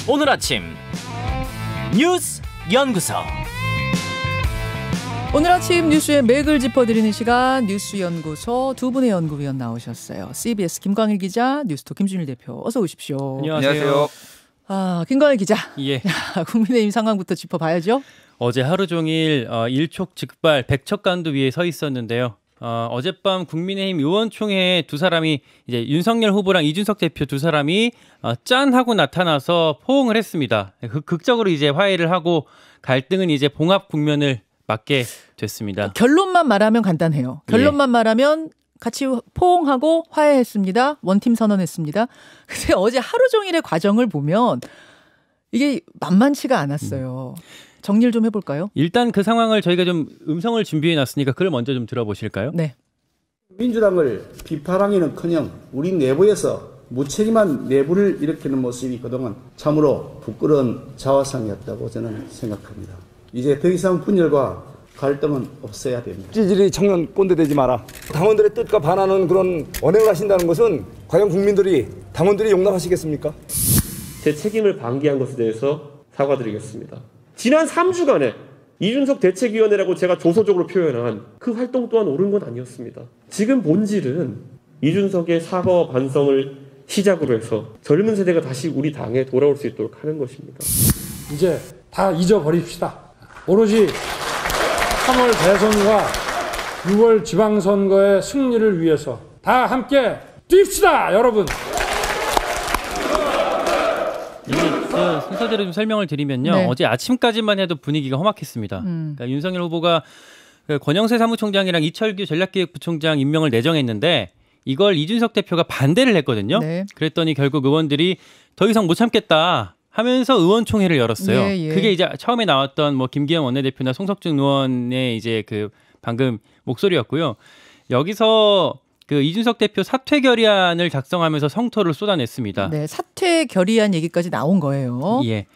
오늘 아침 뉴스 연구소. 오늘 아침 뉴스의 맥을 짚어드리는 시간 뉴스 연구소 두 분의 연구위원 나오셨어요. CBS 김광일 기자, 뉴스톱 김준일 대표, 어서 오십시오. 안녕하세요. 김광일 기자. 예. 야, 국민의힘 상황부터 짚어봐야죠. 어제 하루 종일 일촉즉발 백척간도 위에 서 있었는데요. 어젯밤 국민의힘 의원총회에 두 사람이 이제 윤석열 후보랑 이준석 대표 두 사람이 짠 하고 나타나서 포옹을 했습니다. 극적으로 이제 화해를 하고 갈등은 이제 봉합 국면을 맞게 됐습니다. 결론만 말하면 간단해요. 결론만 말하면 같이 포옹하고 화해했습니다. 원팀 선언했습니다. 근데 어제 하루 종일의 과정을 보면 이게 만만치가 않았어요. 정리를 좀 해볼까요? 일단 그 상황을 저희가 좀 음성을 준비해놨으니까 그걸 먼저 좀 들어보실까요? 네. 민주당을 비판하기는커녕 우리 내부에서 무책임한 내부를 일으키는 모습이 그동안 참으로 부끄러운 자화상이었다고 저는 생각합니다. 이제 더 이상 분열과 갈등은 없어야 됩니다. 찌질이 청년 꼰대 되지 마라. 당원들의 뜻과 반하는 그런 언행을 하신다는 것은 과연 당원들이 용납하시겠습니까? 제 책임을 방기한 것에 대해서 사과드리겠습니다. 지난 3주간에 이준석 대책위원회라고 제가 조소적으로 표현한 그 활동 또한 옳은 건 아니었습니다. 지금 본질은 이준석의 사과와 반성을 시작으로 해서 젊은 세대가 다시 우리 당에 돌아올 수 있도록 하는 것입니다. 이제 다 잊어버립시다. 오로지 3월 대선과 6월 지방선거의 승리를 위해서 다 함께 뜁시다, 여러분. 순서대로 좀 설명을 드리면요. 네. 어제 아침까지만 해도 분위기가 험악했습니다. 그러니까 윤석열 후보가 권영세 사무총장이랑 이철규 전략기획부총장 임명을 내정했는데 이걸 이준석 대표가 반대를 했거든요. 네. 그랬더니 결국 의원들이 더 이상 못 참겠다 하면서 의원총회를 열었어요. 예. 그게 이제 처음에 나왔던 김기현 원내대표나 송석준 의원의 이제 방금 목소리였고요. 여기서 이준석 대표 사퇴 결의안을 작성하면서 성토를 쏟아냈습니다. 네, 사퇴 결의안 얘기까지 나온 거예요. 예.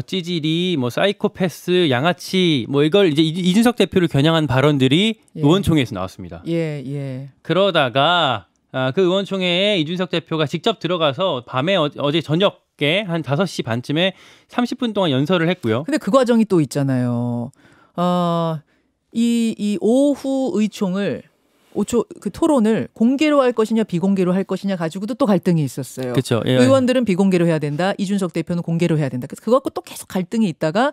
찌질이, 사이코패스, 양아치, 이걸 이제 이준석 대표를 겨냥한 발언들이 의원총회에서 나왔습니다. 예. 그러다가 그 의원총회에 이준석 대표가 직접 들어가서 밤에 어제 저녁에 한 5시 반쯤에 30분 동안 연설을 했고요. 근데 그 과정이 또 있잖아요. 이 오후 의총을 그 토론을 공개로 할 것이냐 비공개로 할 것이냐 가지고도 또 갈등이 있었어요. 그렇죠. 예. 의원들은 비공개로 해야 된다. 이준석 대표는 공개로 해야 된다. 그래서 그거 갖고 또 계속 갈등이 있다가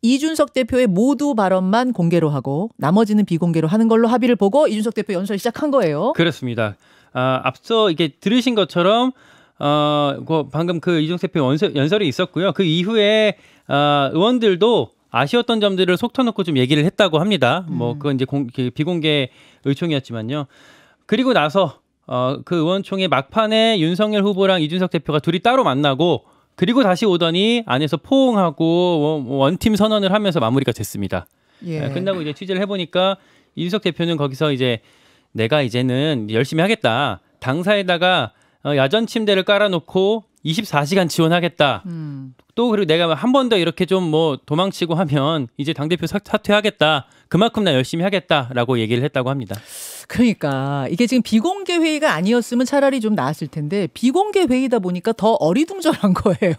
이준석 대표의 모두 발언만 공개로 하고 나머지는 비공개로 하는 걸로 합의를 보고 이준석 대표 연설 시작한 거예요. 그렇습니다. 앞서 이게 들으신 것처럼 방금 그 이준석 대표 연설이 있었고요. 그 이후에 의원들도 아쉬웠던 점들을 속 터놓고 좀 얘기를 했다고 합니다. 그건 이제 비공개 의총이었지만요. 그리고 나서 그 의원총회 막판에 윤석열 후보랑 이준석 대표가 둘이 따로 만나고 그리고 다시 오더니 안에서 포옹하고 원팀 선언을 하면서 마무리가 됐습니다. 예. 끝나고 이제 취재를 해보니까 이준석 대표는 거기서 이제 내가 이제는 열심히 하겠다. 당사에다가 야전 침대를 깔아놓고 24시간 지원하겠다. 또 그리고 내가 한 번 더 이렇게 좀 도망치고 하면 이제 당대표 사퇴하겠다. 그만큼 나 열심히 하겠다라고 얘기를 했다고 합니다. 그러니까 이게 지금 비공개 회의가 아니었으면 차라리 좀 나았을 텐데 비공개 회의다 보니까 더 어리둥절한 거예요.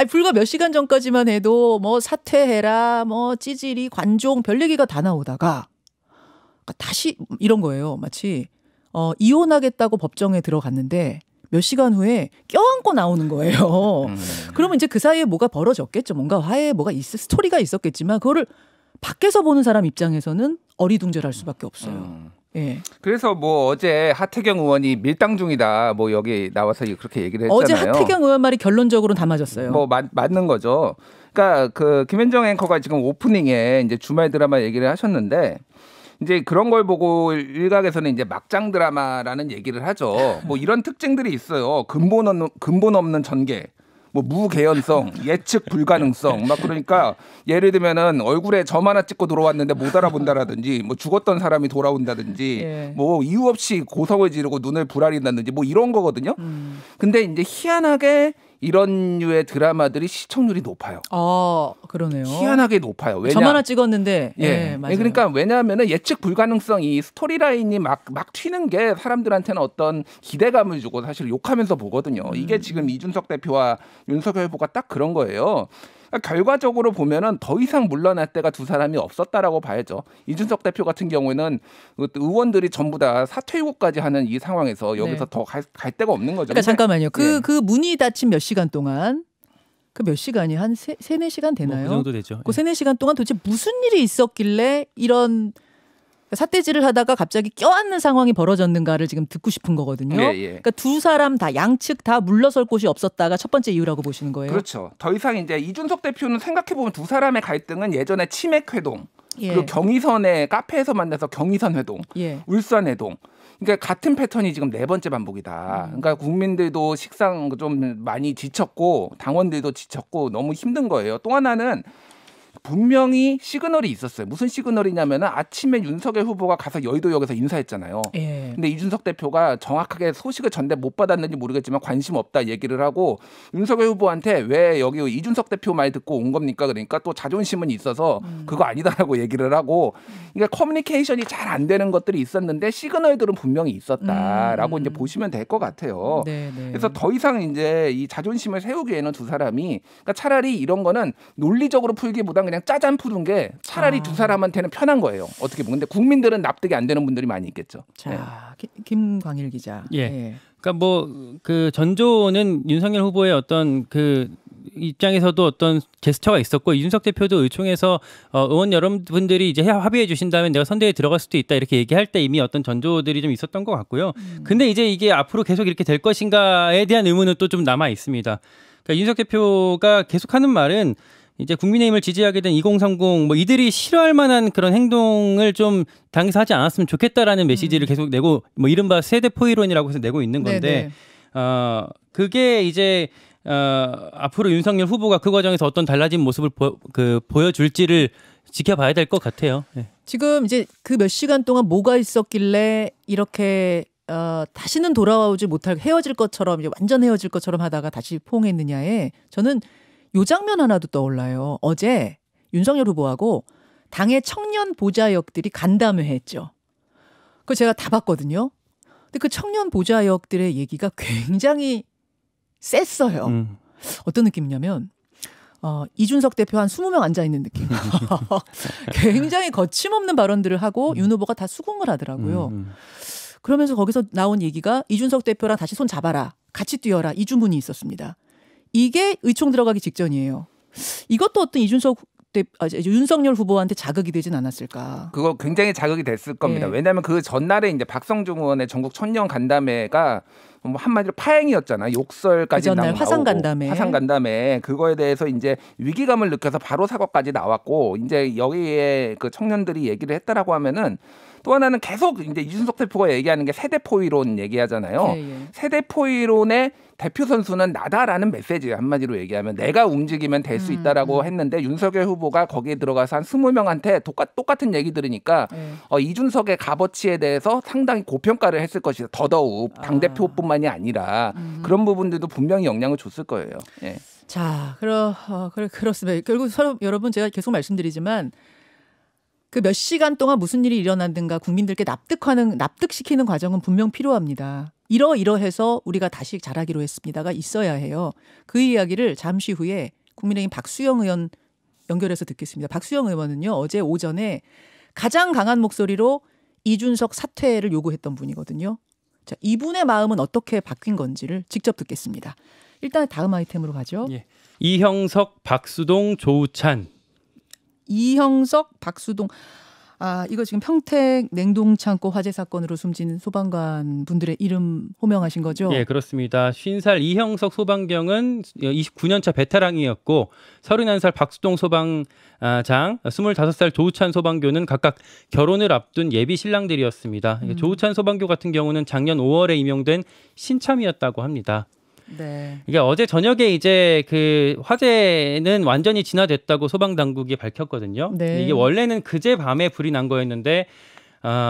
불과 몇 시간 전까지만 해도 사퇴해라, 찌질이, 관종 별 얘기가 다 나오다가 다시 이런 거예요. 마치 이혼하겠다고 법정에 들어갔는데 몇 시간 후에 껴안고 나오는 거예요. 그러면 이제 그 사이에 뭐가 벌어졌겠죠. 뭔가 화해에 뭐가 스토리가 있었겠지만 그거를 밖에서 보는 사람 입장에서는 어리둥절할 수밖에 없어요. 예. 그래서 어제 하태경 의원이 밀당 중이다. 여기 나와서 그렇게 얘기를 했잖아요. 어제 하태경 의원 말이 결론적으로는 다 맞았어요. 맞는 거죠. 그러니까 김현정 앵커가 지금 오프닝에 이제 주말 드라마 얘기를 하셨는데 이제 그런 걸 보고 일각에서는 이제 막장 드라마라는 얘기를 하죠. 이런 특징들이 있어요. 근본 없는 전개, 무개연성, 예측 불가능성, 그러니까 예를 들면은 얼굴에 점 하나 찍고 들어왔는데 못 알아본다라든지, 죽었던 사람이 돌아온다든지, 이유 없이 고성을 지르고 눈을 부라린다든지, 이런 거거든요. 근데 이제 희한하게 이런 류의 드라마들이 시청률이 높아요. 그러네요. 희한하게 높아요. 왜냐? 점 하나 찍었는데. 예. 네, 맞아요. 그러니까 왜냐하면은 예측 불가능성이 스토리라인이 막 튀는 게 사람들한테는 어떤 기대감을 주고 사실 욕하면서 보거든요. 이게 지금 이준석 대표와 윤석열 후보가 딱 그런 거예요. 그러니까 결과적으로 보면은 더 이상 물러날 때가 두 사람이 없었다라고 봐야죠. 이준석 대표 같은 경우에는 의원들이 전부 다 사퇴 요구까지 하는 이 상황에서 여기서 네. 더 갈 데가 없는 거죠. 그러니까 잠깐만요. 예. 그 문이 닫힌 몇 시간 동안 그 몇 시간이 한 3-4시간 되나요? 그 정도 되죠. 그 3-4시간 동안 도대체 무슨 일이 있었길래 이런 삿대질을 하다가 갑자기 껴안는 상황이 벌어졌는가를 지금 듣고 싶은 거거든요. 예. 그러니까 두 사람 다 양측 다 물러설 곳이 없었다가 첫 번째 이유라고 보시는 거예요. 그렇죠. 더 이상 이제 이준석 대표는 생각해보면 두 사람의 갈등은 예전에 치맥 회동, 예. 그리고 경의선의 카페에서 만나서 경의선 회동, 예. 울산 회동. 그러니까 같은 패턴이 지금 4번째 반복이다. 그러니까 국민들도 식상 좀 많이 지쳤고 당원들도 지쳤고 너무 힘든 거예요. 또 하나는 분명히 시그널이 있었어요. 무슨 시그널이냐면은 아침에 윤석열 후보가 가서 여의도역에서 인사했잖아요. 예. 근데 이준석 대표가 정확하게 소식을 전달 못 받았는지 모르겠지만 관심 없다 얘기를 하고 윤석열 후보한테 왜 여기 이준석 대표 말 듣고 온 겁니까? 그러니까 또 자존심은 있어서 그거 아니다라고 얘기를 하고 그러니까 커뮤니케이션이 잘 안 되는 것들이 있었는데 시그널들은 분명히 있었다라고 이제 보시면 될 것 같아요. 네. 그래서 더 이상 이제 이 자존심을 세우기에는 두 사람이 그러니까 차라리 이런 거는 논리적으로 풀기보단 그냥 짜잔 푸는 게 차라리 두 사람한테는 편한 거예요. 어떻게 보면. 근데 국민들은 납득이 안 되는 분들이 많이 있겠죠. 자, 김광일 기자. 예. 그러니까 뭐 그 전조는 윤석열 후보의 어떤 그 입장에서도 어떤 제스처가 있었고 이준석 대표도 의총에서 의원 여러분들이 이제 합의해 주신다면 내가 선대에 들어갈 수도 있다 이렇게 얘기할 때 이미 어떤 전조들이 좀 있었던 것 같고요. 근데 이제 이게 앞으로 계속 이렇게 될 것인가에 대한 의문은 또 좀 남아 있습니다. 그러니까 이준석 대표가 계속하는 말은 이제 국민의힘을 지지하게 된 2030 뭐 이들이 싫어할 만한 그런 행동을 좀 당에서 하지 않았으면 좋겠다라는 메시지를 계속 내고 뭐 이른바 세대 포이론이라고 해서 내고 있는 건데 그게 이제 앞으로 윤석열 후보가 그 과정에서 어떤 달라진 모습을 보여줄지를 지켜봐야 될 것 같아요. 네. 지금 이제 그 몇 시간 동안 뭐가 있었길래 이렇게 다시는 돌아오지 못할 헤어질 것처럼 이제 완전 헤어질 것처럼 하다가 다시 포옹했느냐에 저는 요 장면 하나도 떠올라요. 어제 윤석열 후보하고 당의 청년 보좌역들이 간담회 했죠. 그거 제가 다 봤거든요. 근데 그 청년 보좌역들의 얘기가 굉장히 셌어요. 어떤 느낌이냐면 이준석 대표 한 20명 앉아있는 느낌. 굉장히 거침없는 발언들을 하고 윤 후보가 다 수긍을 하더라고요. 그러면서 거기서 나온 얘기가 이준석 대표랑 다시 손 잡아라. 같이 뛰어라. 이 주문이 있었습니다. 이게 의총 들어가기 직전이에요. 이것도 어떤 윤석열 후보한테 자극이 되진 않았을까? 그거 굉장히 자극이 됐을 겁니다. 네. 왜냐하면 그 전날에 이제 박성중 의원의 전국 청년 간담회가 뭐 한마디로 파행이었잖아요. 욕설까지 그 전날 나오고 화상 간담회 그거에 대해서 이제 위기감을 느껴서 바로 사과까지 나왔고 이제 여기에 그 청년들이 얘기를 했다라고 하면은 또 하나는 계속 이제 이준석 대표가 얘기하는 게 세대포이론 얘기하잖아요. 예. 세대포이론의 대표 선수는 나다라는 메시지예요. 한마디로 얘기하면 내가 움직이면 될 수 있다라고 했는데 윤석열 후보가 거기에 들어가서 한 20명한테 똑같은 얘기 들으니까 이준석의 값어치에 대해서 상당히 고평가를 했을 것이다. 더더욱 당대표뿐만이 아니라 그런 부분들도 분명히 영향을 줬을 거예요. 예. 자, 그렇습니다. 결국 여러분 제가 계속 말씀드리지만 그 몇 시간 동안 무슨 일이 일어났든가 국민들께 납득시키는 과정은 분명 필요합니다. 이러해서 우리가 다시 잘하기로 했습니다가 있어야 해요. 그 이야기를 잠시 후에 국민의힘 박수영 의원 연결해서 듣겠습니다. 박수영 의원은요 어제 오전에 가장 강한 목소리로 이준석 사퇴를 요구했던 분이거든요. 자, 이분의 마음은 어떻게 바뀐 건지를 직접 듣겠습니다. 일단 다음 아이템으로 가죠. 예. 이형석, 박수동, 조우찬. 이형석, 박수동. 이거 지금 평택 냉동창고 화재 사건으로 숨진 소방관 분들의 이름 호명하신 거죠? 예, 그렇습니다. 50살 이형석 소방경은 29년차 베테랑이었고 31살 박수동 소방장, 25살 조우찬 소방교는 각각 결혼을 앞둔 예비 신랑들이었습니다. 조우찬 소방교 같은 경우는 작년 5월에 임용된 신참이었다고 합니다. 네. 이게 어제 저녁에 이제 그 화재는 완전히 진화됐다고 소방 당국이 밝혔거든요. 네. 이게 원래는 그제 밤에 불이 난 거였는데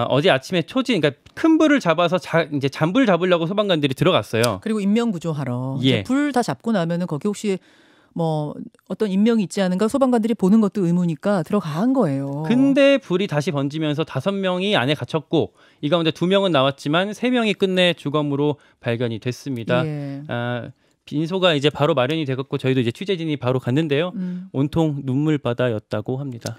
어제 아침에 초진, 그러니까 큰 불을 잡아서 이제 잔불 잡으려고 소방관들이 들어갔어요. 그리고 인명 구조하러 예. 불 다 잡고 나면은 거기 혹시 뭐 어떤 인명이 있지 않은가 소방관들이 보는 것도 의무니까 들어간 거예요. 근데 불이 다시 번지면서 5명이 안에 갇혔고 이 가운데 2명은 나왔지만 3명이 끝내 주검으로 발견이 됐습니다. 예. 빈소가 이제 바로 마련이 되었고 저희도 이제 취재진이 바로 갔는데요. 온통 눈물바다였다고 합니다.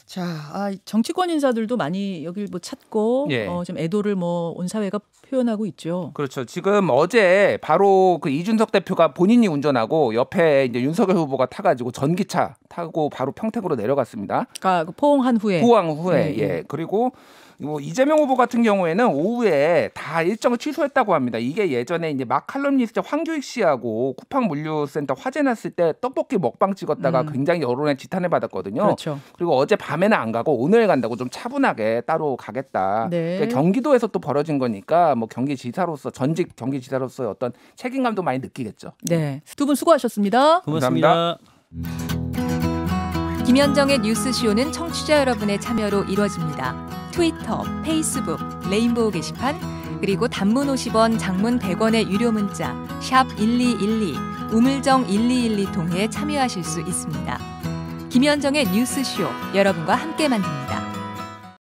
자, 정치권 인사들도 많이 여길 뭐 찾고 예. 좀 애도를 뭐 온 사회가 표현하고 있죠. 그렇죠. 지금 어제 바로 그 이준석 대표가 본인이 운전하고 옆에 이제 윤석열 후보가 타가지고 전기차 타고 바로 평택으로 내려갔습니다. 그러니까 포옹한 후에. 포항 후에 네, 예. 그리고 뭐 이재명 후보 같은 경우에는 오후에 다 일정을 취소했다고 합니다. 이게 예전에 이제 막 칼럼니스트 황교익 씨하고 쿠팡 물류센터 화재 났을 때 떡볶이 먹방 찍었다가 굉장히 여론의 지탄을 받았거든요. 그렇죠. 그리고 어제 밤에는 안 가고 오늘 간다고 좀 차분하게 따로 가겠다. 네. 그러니까 경기도에서 또 벌어진 거니까 뭐 경기지사로서 전직 경기지사로서의 어떤 책임감도 많이 느끼겠죠. 네. 두 분 수고하셨습니다. 고맙습니다. 김현정의 뉴스쇼는 청취자 여러분의 참여로 이루어집니다. 트위터, 페이스북, 레인보우 게시판, 그리고 단문 50원, 장문 100원의 유료 문자 샵 1212, 우물정 1212 통해 참여하실 수 있습니다. 김현정의 뉴스쇼, 여러분과 함께 만듭니다.